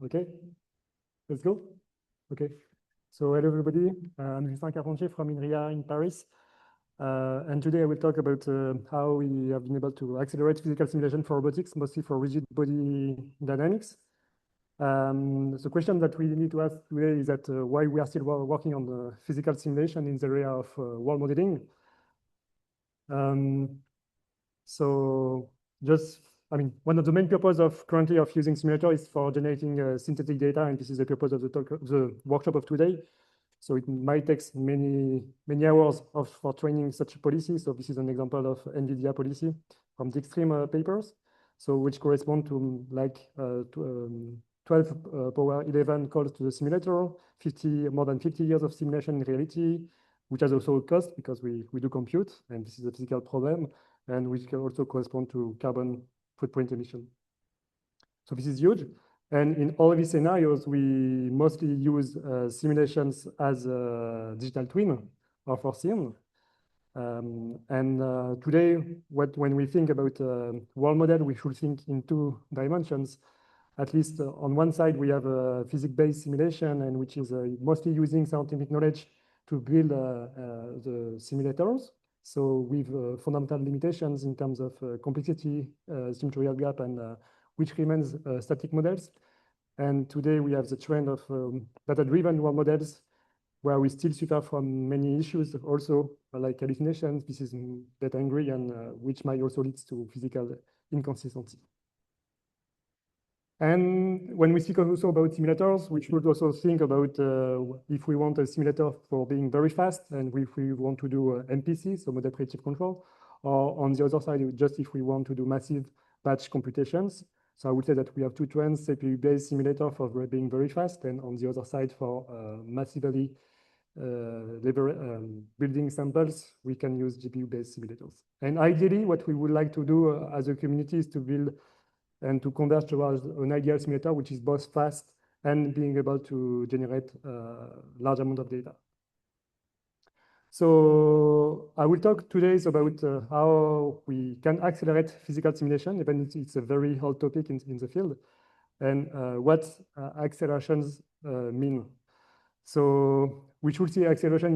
Okay, let's go. Okay, so hello everybody. I'm Carpentier from INRIA in Paris. And today I will talk about how we have been able to accelerate physical simulation for robotics, mostly for rigid body dynamics. The question that we need to ask today is that why we are still working on the physical simulation in the area of world modeling. So just, one of the main purposes currently of using simulator is for generating synthetic data, and this is the purpose of the workshop of today. So it might take many hours for training such a policy. So this is an example of NVIDIA policy from the extreme papers, so which correspond to 12 power 11 calls to the simulator, more than 50 years of simulation in reality, which has also a cost because we do compute, and this is a physical problem, and which can also correspond to carbon footprint emission. So this is huge. And in all these scenarios, we mostly use simulations as a digital twin or for sim. Today, when we think about world model, we should think in 2 dimensions. At least on one side, we have a physics-based simulation, and which is mostly using scientific knowledge to build the simulators. So with fundamental limitations in terms of complexity, symmetrical gap, and which remains static models. And today we have the trend of data-driven world models, where we still suffer from many issues, also like hallucinations. This is data hungry, and which might also lead to physical inconsistency. And when we speak also about simulators, we should also think about if we want a simulator for being very fast, and if we want to do MPC, so model predictive control, or on the other side, just if we want to do massive batch computations. So I would say that we have 2 trends: CPU-based simulator for being very fast, and on the other side, for massively building samples, we can use GPU-based simulators. And ideally, what we would like to do as a community is to build and to converge towards an ideal simulator, which is both fast and being able to generate large amount of data. So I will talk today about how we can accelerate physical simulation, even if it's a very hot topic in the field, and what accelerations mean. So we should see acceleration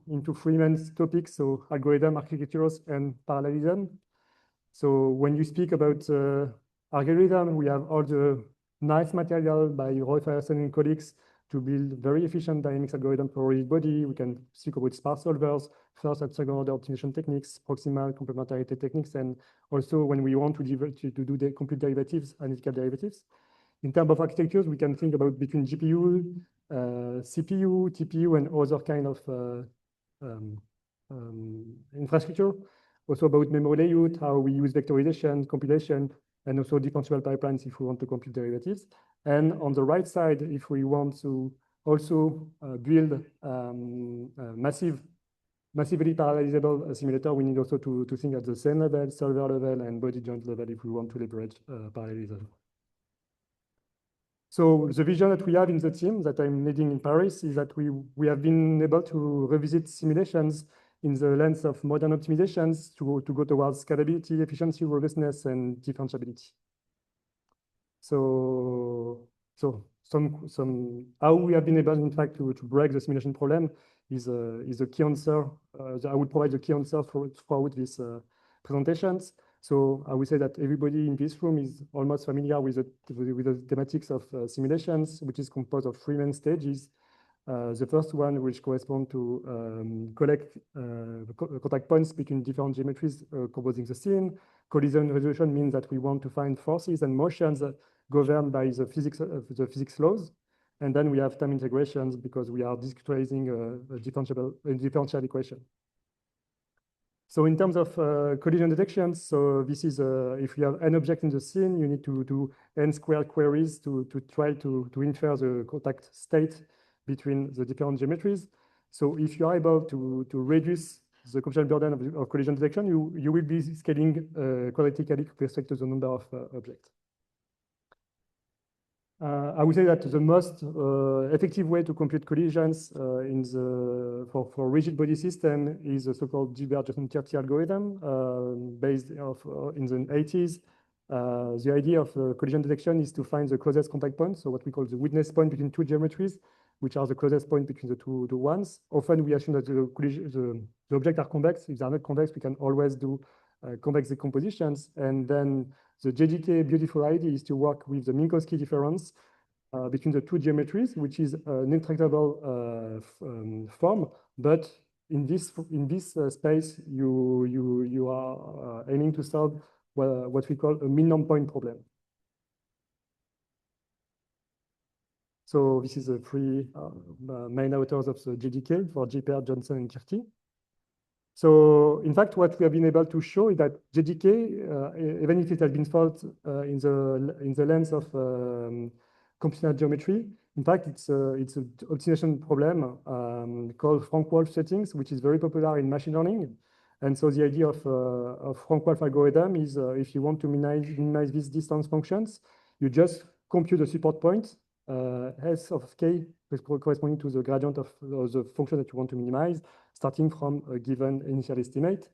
into 3 main topics: so algorithm, architectures, and parallelism. So when you speak about algorithm, we have all the nice material by Roy Firestone and colleagues to build very efficient dynamics algorithm for rigid body. We can speak about sparse solvers, first and second order optimization techniques, proximal complementarity techniques, and also when we want to do the complete derivatives, analytical derivatives. In terms of architectures, we can think about between GPU, CPU, TPU, and other kind of infrastructure. Also about memory layout, how we use vectorization, compilation, and also differential pipelines if we want to compute derivatives. And on the right side, if we want to also build massively parallelizable simulator, we need also to think at the same level, solver level, and body joint level if we want to leverage parallelism. So the vision that we have in the team that I'm leading in Paris is that we have been able to revisit simulations in the lens of modern optimizations to go towards scalability, efficiency, robustness, and differentiability. So how we have been able, in fact, to break the simulation problem is a key answer. I will provide the key answer throughout these presentations. So I would say that everybody in this room is almost familiar with the thematics of simulations, which is composed of 3 main stages. The first one, which corresponds to collect contact points between different geometries composing the scene. Collision resolution means that we want to find forces and motions governed by the physics laws. And then we have time integrations because we are discretizing a differential equation. So in terms of collision detections, so this is if you have an object in the scene, you need to do n-squared queries to try to infer the contact state between the different geometries. So if you are able to reduce the computational burden of collision detection, you will be scaling quadratically with respect to the number of objects. I would say that the most effective way to compute collisions for rigid body system is a so-called Gilbert-Justin-Tirti algorithm based in the 80s. The idea of collision detection is to find the closest contact point, so what we call the witness point between two geometries, which are the closest point between the two ones. Often we assume that the objects are convex. If they are not convex, we can always do convex decompositions. And then the JDK beautiful idea is to work with the Minkowski difference between the two geometries, which is an intractable form, but in this space, you are aiming to solve what we call a minimum point problem. So this is the three main authors of the JDK for JPR, Johnson, and Kirti. So in fact, what we have been able to show is that JDK, even if it has been found in the lens of computational geometry, in fact, it's an optimization problem called Frank-Wolf settings, which is very popular in machine learning. And so the idea of Frank-Wolf algorithm is if you want to minimize these distance functions, you just compute the support point, S of k corresponding to the gradient of the function that you want to minimize, starting from a given initial estimate.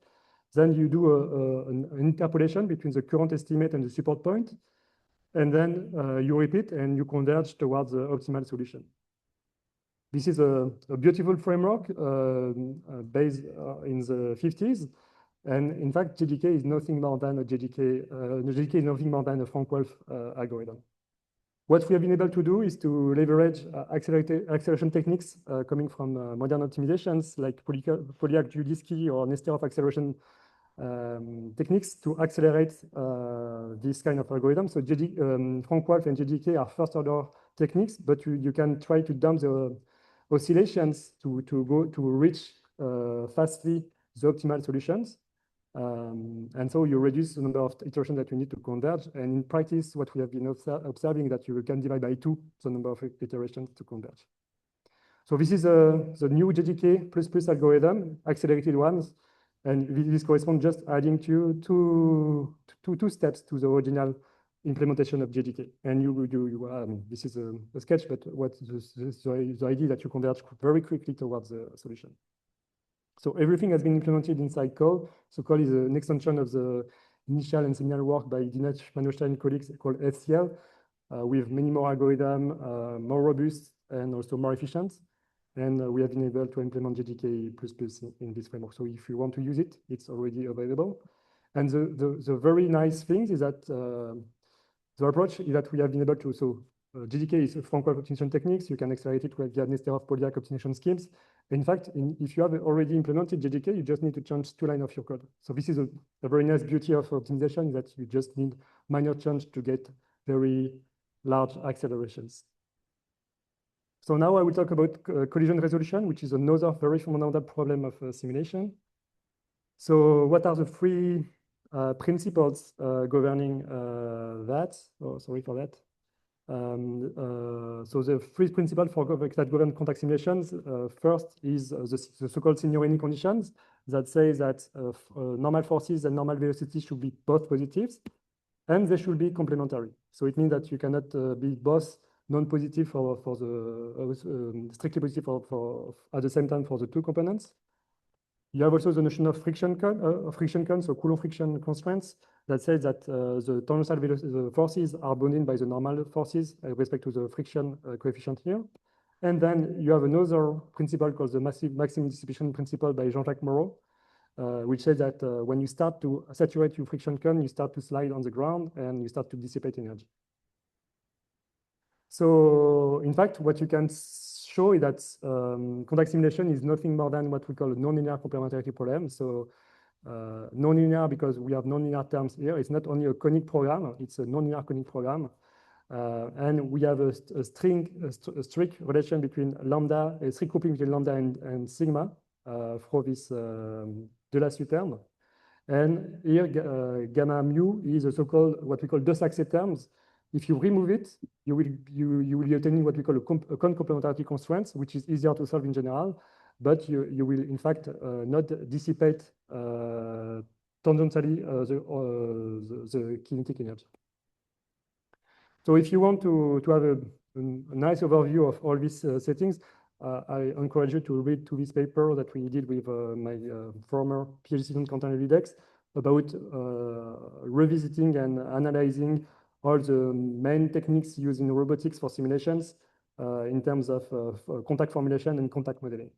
Then you do an interpolation between the current estimate and the support point. And then you repeat and you converge towards the optimal solution. This is a beautiful framework based in the 50s. And in fact, JDK is nothing more than a JDK is nothing more than a Frank-Wolf algorithm. What we have been able to do is to leverage acceleration techniques coming from modern optimizations like Polyakh-Juliski or Nesterov acceleration techniques to accelerate this kind of algorithm. So Frank-Wolf and JDK are first order techniques, but you can try to dump the oscillations to reach fastly the optimal solutions. And so you reduce the number of iterations that you need to converge. And in practice, what we have been observing that you can divide by 2 the number of iterations to converge. So this is the new JDK++ algorithm, accelerated ones. And this corresponds just adding two steps to the original implementation of JDK. And this is a sketch, but the idea that you converge very quickly towards the solution. So everything has been implemented inside COL. So COL is an extension of the initial and seminal work by Dinesh Manoshta and colleagues called SCL, with many more algorithms, more robust and also more efficient. And we have been able to implement JDK++ in this framework. So if you want to use it, it's already available. And the very nice thing is that the approach is that we have been able to, JDK is a Frank-Wolf optimization techniques. You can accelerate it via Nesterov Polyakh optimization schemes. In fact, if you have already implemented JDK, you just need to change 2 lines of your code. So this is a very nice beauty of optimization, that you just need minor change to get very large accelerations. So now I will talk about collision resolution, which is another very fundamental problem of simulation. So what are the 3 principles governing that? Oh, sorry for that. So the 3 principles that govern contact simulations, first is the so-called signorini conditions that say that normal forces and normal velocities should be both positives, and they should be complementary. So it means that you cannot be both non-positive for the strictly positive for at the same time for the 2 components. You have also the notion of friction cone, so Coulomb friction constraints that says that the tangential forces are bounded by the normal forces with respect to the friction coefficient here. And then you have another principle called the maximum dissipation principle by Jean-Jacques Moreau, which says that when you start to saturate your friction cone, you start to slide on the ground and you start to dissipate energy. So in fact, what you can show is that contact simulation is nothing more than what we call a nonlinear complementarity problem. So nonlinear because we have nonlinear terms here. It's not only a conic program, it's a nonlinear conic program. And we have a strict relation between lambda, a strict coupling between lambda and sigma for this de Lassieux term. And here, gamma mu is a so-called what we call deux accès terms. If you remove it, you will be attaining what we call a cone complementarity constraints, which is easier to solve in general, but you will in fact not dissipate tangentially the kinetic energy. So if you want to have a nice overview of all these settings, I encourage you to read this paper that we did with my former PhD student Quentin Levidex, about revisiting and analyzing all the main techniques used in robotics for simulations in terms of contact formulation and contact modeling.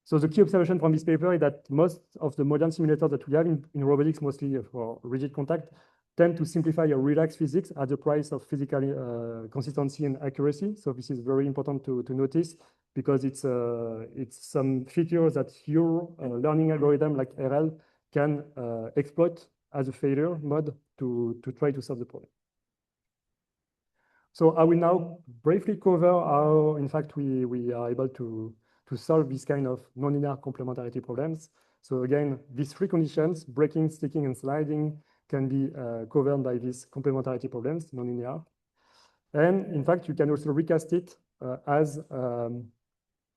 So the key observation from this paper is that most of the modern simulators that we have in robotics, mostly for rigid contact, tend to simplify or relax physics at the price of physical consistency and accuracy. So this is very important to notice because it's some features that your learning algorithm like RL can exploit as a failure mode to try to solve the problem. So I will now briefly cover how, in fact, we are able to solve this kind of nonlinear complementarity problems. So again, these three conditions, breaking, sticking, and sliding, can be covered by these complementarity problems, nonlinear. And in fact, you can also recast it as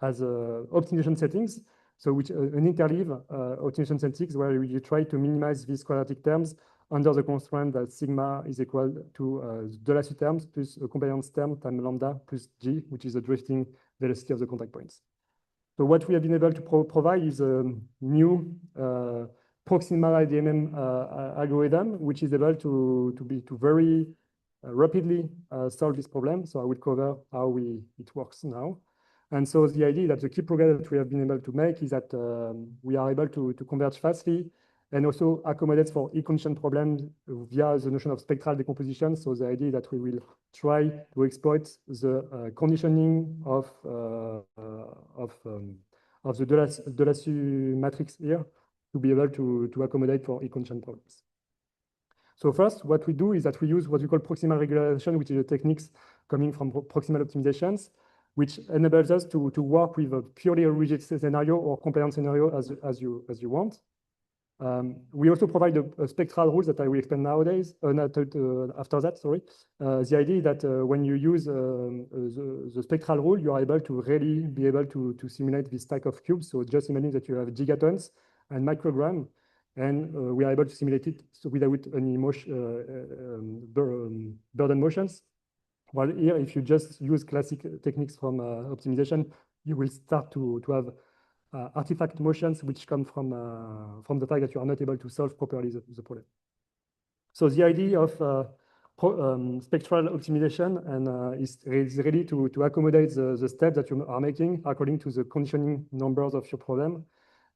optimization settings. So which an interleave optimization settings where you try to minimize these quadratic terms under the constraint that sigma is equal to the velocity terms plus a covariance term times lambda plus g, which is the drifting velocity of the contact points. So what we have been able to provide is a new proximal IDMM algorithm, which is able to very rapidly solve this problem. So I will cover how it works now. And so the idea that the key progress that we have been able to make is that we are able to converge fastly and also accommodate for e-condition problems via the notion of spectral decomposition. So the idea that we will try to exploit the conditioning of the Delassue matrix here to be able to accommodate for e-condition problems. So first, what we do is that we use what we call proximal regularization, which is the techniques coming from proximal optimizations, which enables us to work with a purely rigid scenario or compliant scenario as you want. We also provide a spectral rules that I will explain nowadays, after that, sorry. The idea is that when you use the spectral rule, you are able to really be able to simulate this stack of cubes. So just imagine that you have gigatons and microgram, and we are able to simulate it without any burden motions. While here, if you just use classic techniques from optimization, you will start to have artifact motions which come from the fact that you are not able to solve properly the problem. So the idea of spectral optimization is really to accommodate the steps that you are making according to the conditioning numbers of your problem.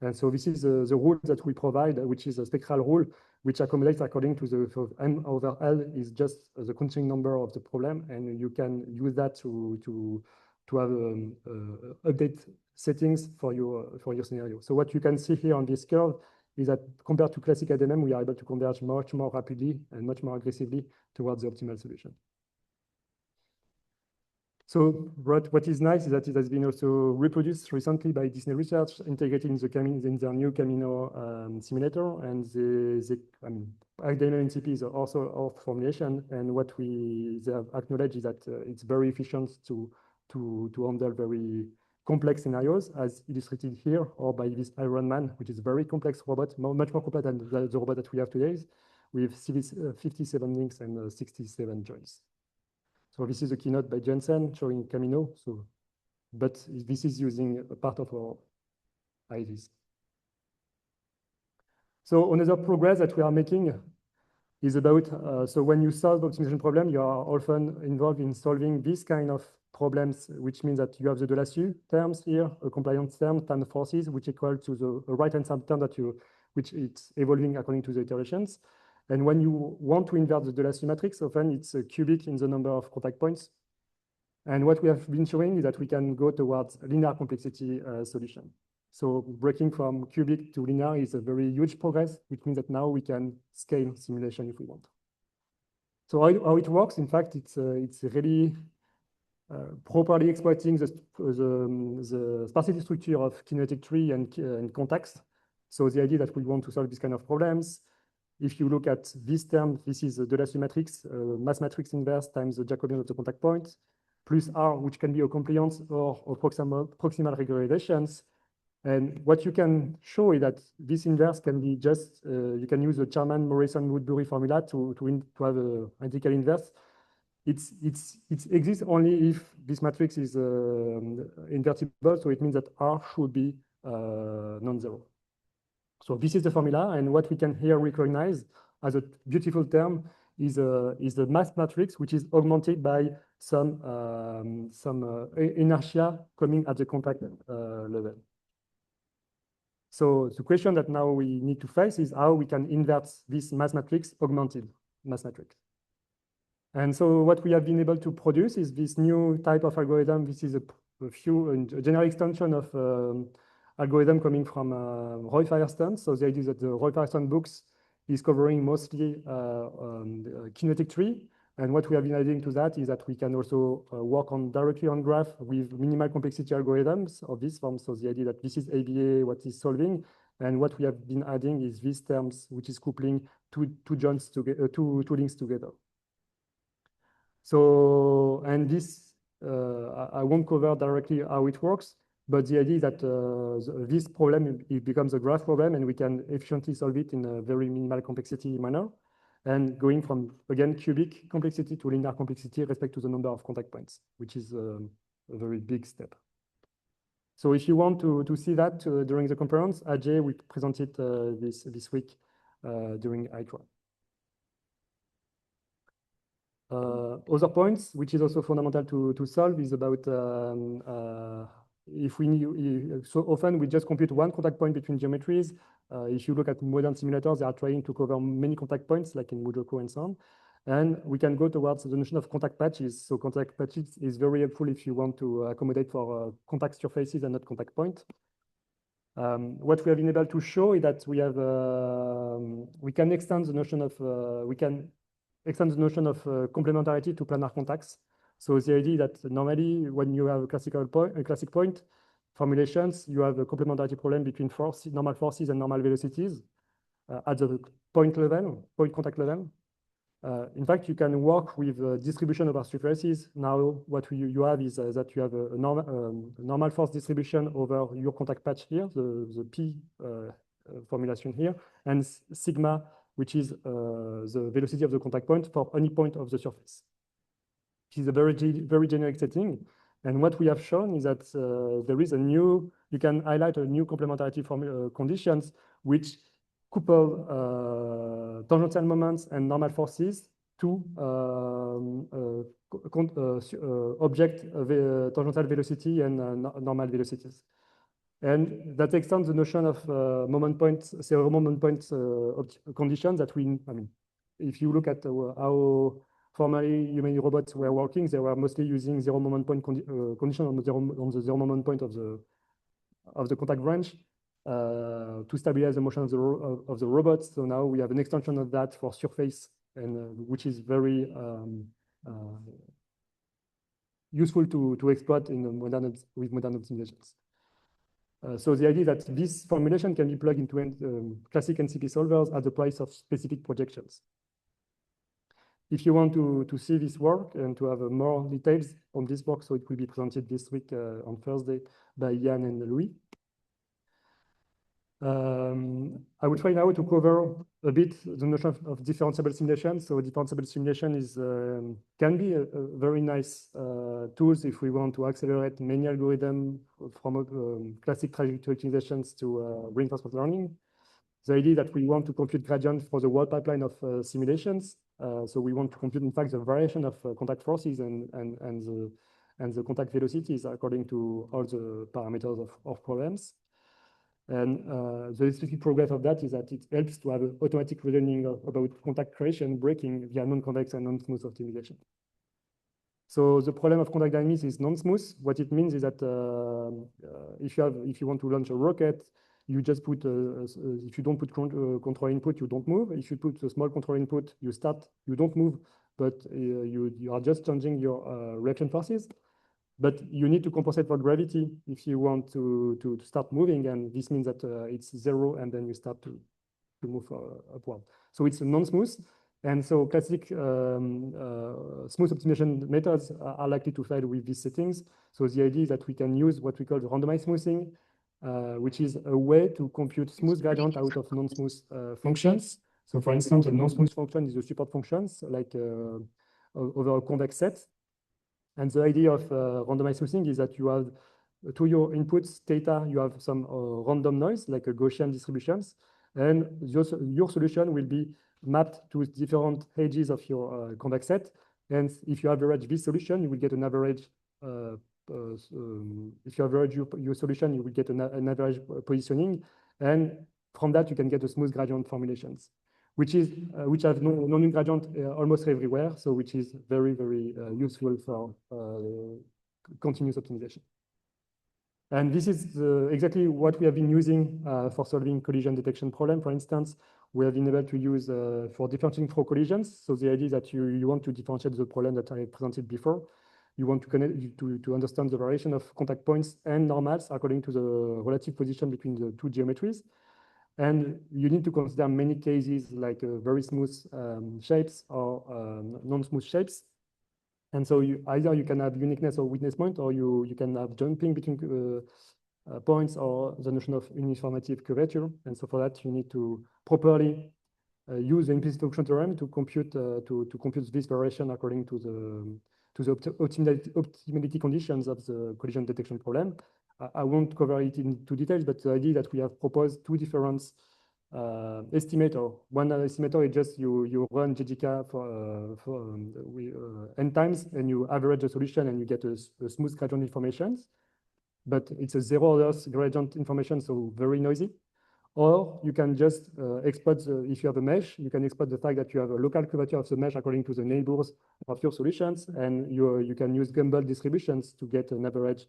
And so this is the rule that we provide, which is a spectral rule, which accommodates according to the M over L is just the conditioning number of the problem. And you can use that to have update settings for your scenario. So what you can see here on this curve is that compared to classic IDMM, we are able to converge much more rapidly and much more aggressively towards the optimal solution. So what is nice is that it has been also reproduced recently by Disney Research, integrating in their new Camino simulator. And IDMM NCP is also our formulation. And what they have acknowledged is that it's very efficient to handle very complex scenarios, as illustrated here, or by this Iron Man, which is a very complex robot, much more complex than the robot that we have today, with 57 links and 67 joints. So this is a keynote by Jensen showing Camino. But this is using a part of our ideas. So another progress that we are making is about, so when you solve optimization problem, you are often involved in solving this kind of problems, which means that you have the Delassue terms here, a compliance term, time forces, which equal to the right-hand side term which it's evolving according to the iterations. And when you want to invert the Delassue matrix, often it's a cubic in the number of contact points. And what we have been showing is that we can go towards a linear complexity solution. So breaking from cubic to linear is a very huge progress, which means that now we can scale simulation if we want. So how it works, in fact, it's really properly exploiting the sparsity structure of kinetic tree and contacts. So the idea that we want to solve this kind of problems, if you look at this term, this is the Delassue matrix, mass matrix inverse times the Jacobian of the contact point, plus R, which can be a compliance or a proximal regularizations. And what you can show is that this inverse can be just, you can use the Charman, Morrison, Woodbury formula to have an identical inverse. It exists only if this matrix is invertible, so it means that R should be non-zero. So this is the formula, and what we can here recognize as a beautiful term is the mass matrix, which is augmented by some inertia coming at the contact level. So the question that now we need to face is how we can invert this mass matrix, augmented mass matrix. And so what we have been able to produce is this new type of algorithm. This is a general extension of algorithm coming from Roy Firestone. So the idea is that the Roy Firestone books is covering mostly the kinetic tree. And what we have been adding to that is that we can also work directly on graph with minimal complexity algorithms of this form. So the idea that this is ABA, what is solving, and what we have been adding is these terms, which is coupling two links together. So, and this, I won't cover directly how it works, but the idea is that this problem, it becomes a graph problem, and we can efficiently solve it in a very minimal complexity manner. And going from, again, cubic complexity to linear complexity respect to the number of contact points, which is a very big step. So if you want to see that during the conference, Ajay will present it this week during INRIA. Other points, which is also fundamental to solve, is about so often we just compute one contact point between geometries. If you look at modern simulators, they are trying to cover many contact points, like in Mujoko and so on. And we can go towards the notion of contact patches. So contact patches is very helpful if you want to accommodate for contact surfaces and not contact point. What we have been able to show is that we can extend the notion of complementarity to planar contacts. So the idea that normally when you have a classic point formulations, you have a complementarity problem between normal forces and normal velocities at the point contact level. In fact, you can work with distribution over surfaces. Now, what you have is that you have a normal force distribution over your contact patch here, the P formulation here, and sigma, which is the velocity of the contact point for any point of the surface. It is a very generic setting. And what we have shown is that there is you can highlight a new complementarity conditions which couple tangential moments and normal forces to object tangential velocity and normal velocities. And that extends the notion of moment points, zero moment points conditions that if you look at how formerly human robots were working, they were mostly using zero moment point condition on the zero moment point of the contact branch to stabilize the motion of the robot. So now we have an extension of that for surface, and which is very useful to exploit with modern optimizations. So the idea that this formulation can be plugged into classic NCP solvers at the price of specific projections. If you want to see this work and to have more details on this work, so it will be presented this week on Thursday by Yann and Louis. I will try now to cover a bit the notion of differentiable simulation. So differentiable simulation can be a very nice tool if we want to accelerate many algorithms from classic trajectory optimizations to reinforcement learning. The idea that we want to compute gradients for the whole pipeline of simulations. So we want to compute, in fact, the variation of contact forces and the contact velocities according to all the parameters of problems. And the specific progress of that is that it helps to have automatic reasoning about contact creation, breaking via non-convex and non-smooth optimization. So the problem of contact dynamics is non-smooth. What it means is that if you want to launch a rocket, you just put if you don't put control input, you don't move. If you put a small control input, you don't move, but you are just changing your reaction forces. But you need to compensate for gravity if you want to start moving, and this means that it's zero, and then you start to move upward. So it's non-smooth, and so classic smooth optimization methods are likely to fail with these settings. So the idea is that we can use what we call randomized smoothing, which is a way to compute smooth gradient out of non-smooth functions. So for instance, a non-smooth function is a support functions like over a convex set. And the idea of randomized smoothing is that you have to your inputs data, you have some random noise like a Gaussian distributions. And your solution will be mapped to different edges of your convex set. And if you average this solution, you will get an average. If you average your solution, you will get an average positioning. And from that, you can get a smooth gradient formulations, which have non gradient almost everywhere. So which is very, very useful for continuous optimization. And this is exactly what we have been using for solving collision detection problem. For instance, we have been able to use for differentiating through collisions. So the idea is that you want to differentiate the problem that I presented before. You want to connect to understand the variation of contact points and normals according to the relative position between the two geometries. And you need to consider many cases like very smooth shapes or non-smooth shapes. And so either you can have uniqueness or weakness point, or you can have jumping between points, or the notion of uniformity curvature. And so for that, you need to properly use the implicit function theorem to compute this variation according to the optimality conditions of the collision detection problem. I won't cover it into details, but the idea that we have proposed two different estimator. One estimator is just you run JGK for n times, and you average the solution, and you get a smooth gradient information. But it's a zero order gradient information, so very noisy. Or you can just exploit, if you have a mesh, you can exploit the fact that you have a local curvature of the mesh according to the neighbors of your solutions, and you can use Gumbel distributions to get an average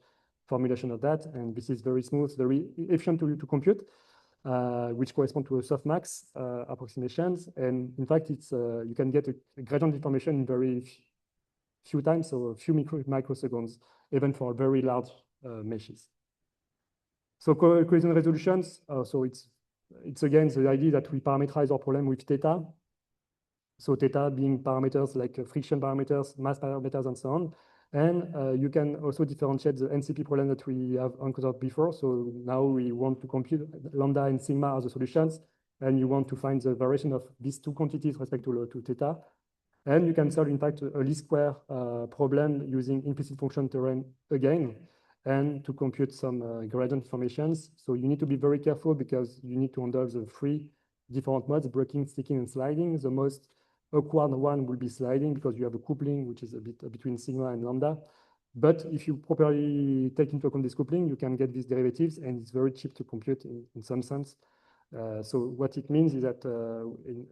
formulation of that. And this is very smooth, very efficient to compute. Which correspond to a softmax approximations. And in fact, it's you can get a gradient information in very few times, so a few microseconds, even for very large meshes. So collision resolutions, so it's again the idea that we parameterize our problem with theta. So theta being parameters like friction parameters, mass parameters, and so on. And you can also differentiate the NCP problem that we have encountered before. So now we want to compute lambda and sigma as the solutions, and you want to find the variation of these two quantities respect to theta. And you can solve, in fact, a least square problem using implicit function theorem again, and to compute some gradient formations. So you need to be very careful because you need to handle the three different modes: breaking, sticking, and sliding. The most awkward one will be sliding because you have a coupling, which is a bit between sigma and lambda. But if you properly take into account this coupling, you can get these derivatives, and it's very cheap to compute in some sense. So what it means is that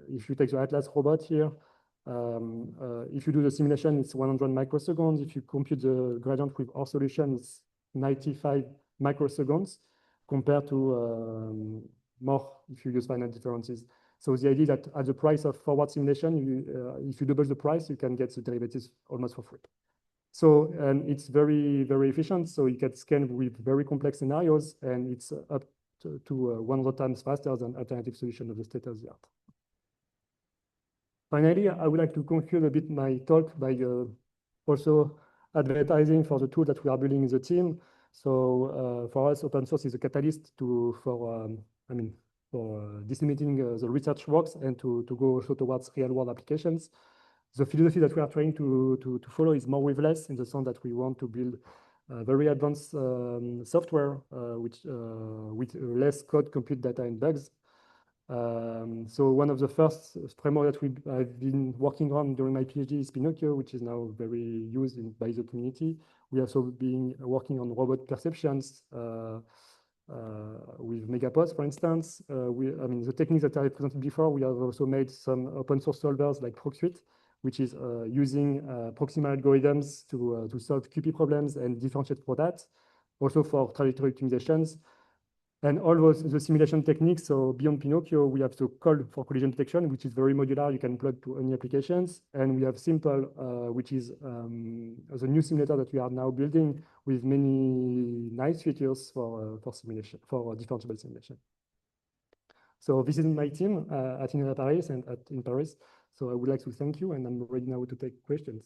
if you take the Atlas robot here, if you do the simulation, it's 100 microseconds. If you compute the gradient with our solution, it's 95 microseconds compared to more if you use finite differences. So the idea that at the price of forward simulation, if you double the price, you can get the derivatives almost for free. So, and it's very, very efficient. So you can scale with very complex scenarios, and it's up to 100 times faster than alternative solution of the state of the art. Finally, I would like to conclude a bit my talk by also advertising for the tool that we are building in the team. So for us, open source is a catalyst for disseminating the research works and to go also towards real-world applications. The philosophy that we are trying to follow is more with less, in the sense that we want to build very advanced software with less code, compute data, and bugs. So one of the first framework that I've been working on during my PhD is Pinocchio, which is now very used by the community. We also been working on robot perceptions with Megapods, for instance. The techniques that I presented before, we have also made some open source solvers like ProcSuite, which is using proximal algorithms to solve QP problems and differentiate for that. Also for trajectory optimizations. And all the simulation techniques, so beyond Pinocchio, we have the code for collision detection, which is very modular. You can plug to any applications. And we have Simple, which is the new simulator that we are now building with many nice features for simulation, for differentiable simulation. So this is my team at INRIA Paris and in Paris. So I would like to thank you, and I'm ready now to take questions.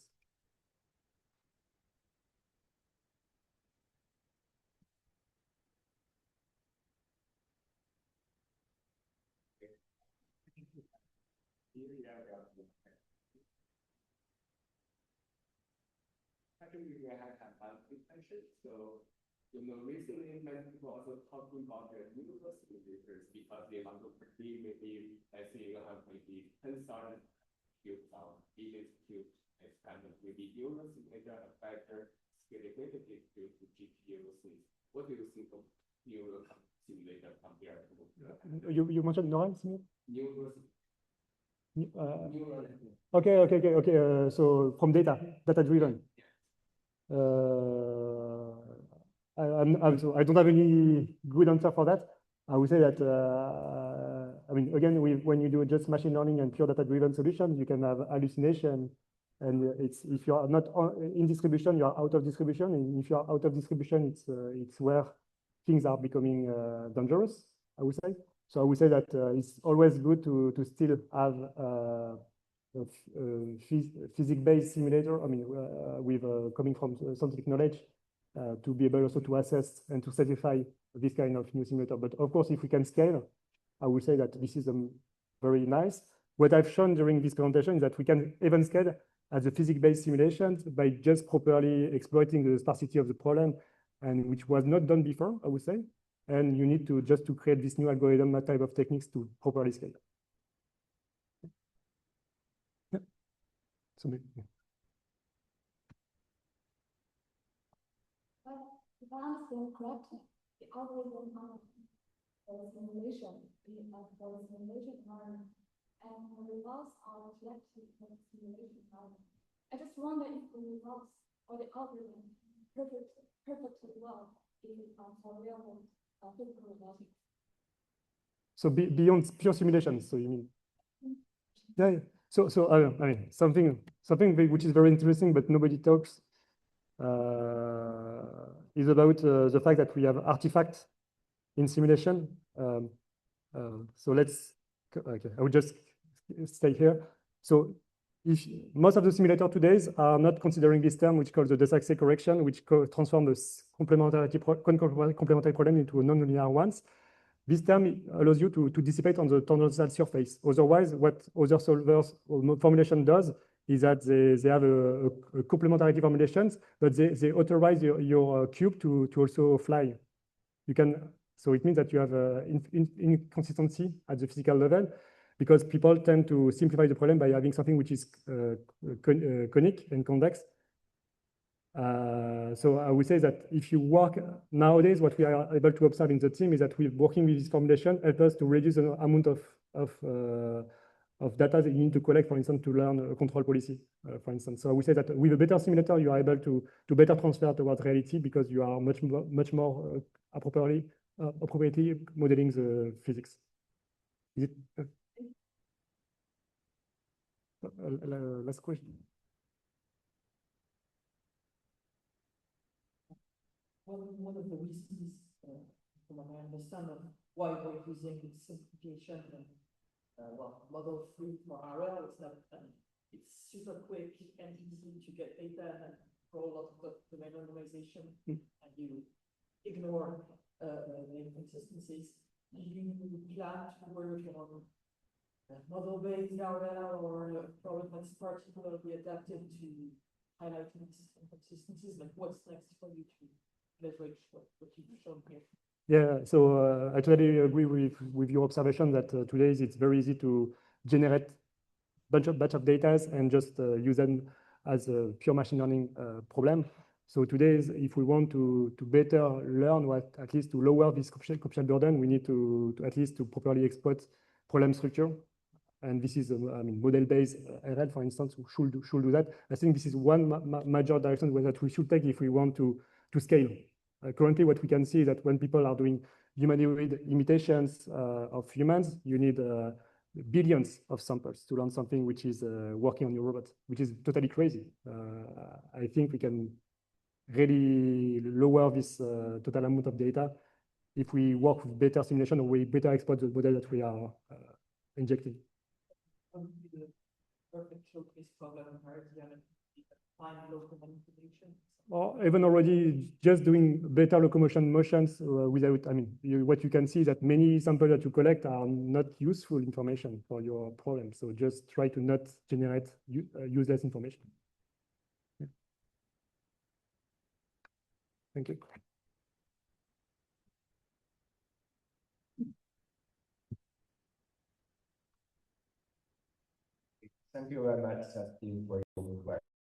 Actually, we have quick questions. So Recently many people also talking about the universal simulators because they want to predict maybe, let's say you have maybe 10,000 cubes or billions cubes, it's kind of maybe neural simulator a better scalability to GPU things. What do you think of neural simulator compared to? You mentioned neural simulator? Neural. Okay. So from data driven. So I don't have any good answer for that. I would say that, I mean, again, when you do just machine learning and pure data-driven solutions, you can have hallucination. And if you are not in distribution, you are out of distribution. And if you are out of distribution, it's where things are becoming dangerous, I would say. So I would say that it's always good to still have physics-based simulator. I mean, with coming from scientific knowledge, to be able also to assess and to certify this kind of new simulator. But of course, if we can scale, I would say that this is very nice. What I've shown during this presentation is that we can even scale as a physics-based simulations by just properly exploiting the sparsity of the problem, and which was not done before, I would say. And you need to just to create this new algorithm type of techniques to properly scale. Yeah. So maybe, yeah. If I understand correctly, the algorithm for simulation, for simulation environment, and the results are reflected in the simulation environment. I just wonder if the results or the algorithm perfectly well for real world physical robotics. So beyond pure simulations, so you mean? Yeah. So I mean something which is very interesting, but nobody talks is about the fact that we have artifacts in simulation. So okay, I will just stay here. So if most of the simulators today are not considering this term, which calls the Dessaxay correction, which transforms the complementary problem into a non-linear ones. This term allows you to dissipate on the tangential surface. Otherwise, what other solvers or formulation does is that they have a complementarity formulations, but they authorize your cube to also fly. You can, so it means that you have inconsistency at the physical level, because people tend to simplify the problem by having something which is conic and convex. So I would say that if you work nowadays, what we are able to observe in the team is that we're working with this formulation help us to reduce the amount of data that you need to collect, for instance, to learn a control policy, for instance. So I would say that with a better simulator, you are able to better transfer towards reality because you are much more appropriately modeling the physics. Is it? Last question. One of the reasons, from what I understand, of why we're using simplification and model 3 for RL is that it's super quick and easy to get data and for a lot of domain randomization, and you ignore the inconsistencies. Do you plan to work on model-based RL or a problem that's particularly adapted to highlighting these inconsistencies? Like, what's next for you to leverage what you've shown here? Yeah, so I totally agree with your observation that today it's very easy to generate batch of data and just use them as a pure machine learning problem. So today, if we want to better learn, at least to lower this computational burden, we need to at least to properly exploit problem structure. And this is, I mean, model-based RL, for instance, should do that. I think this is one major direction that we should take if we want to scale. Currently, what we can see is that when people are doing humanoid imitations of humans, you need billions of samples to learn something which is working on your robot, which is totally crazy. I think we can really lower this total amount of data if we work with better simulation or we better exploit the model that we are injecting. The perfect showcase problem find local manipulation. Or even already just doing better locomotion motions without, I mean, what you can see is that many samples that you collect are not useful information for your problem. So just try to not generate useless information. Yeah. Thank you. Thank you very much, Justin, for your question.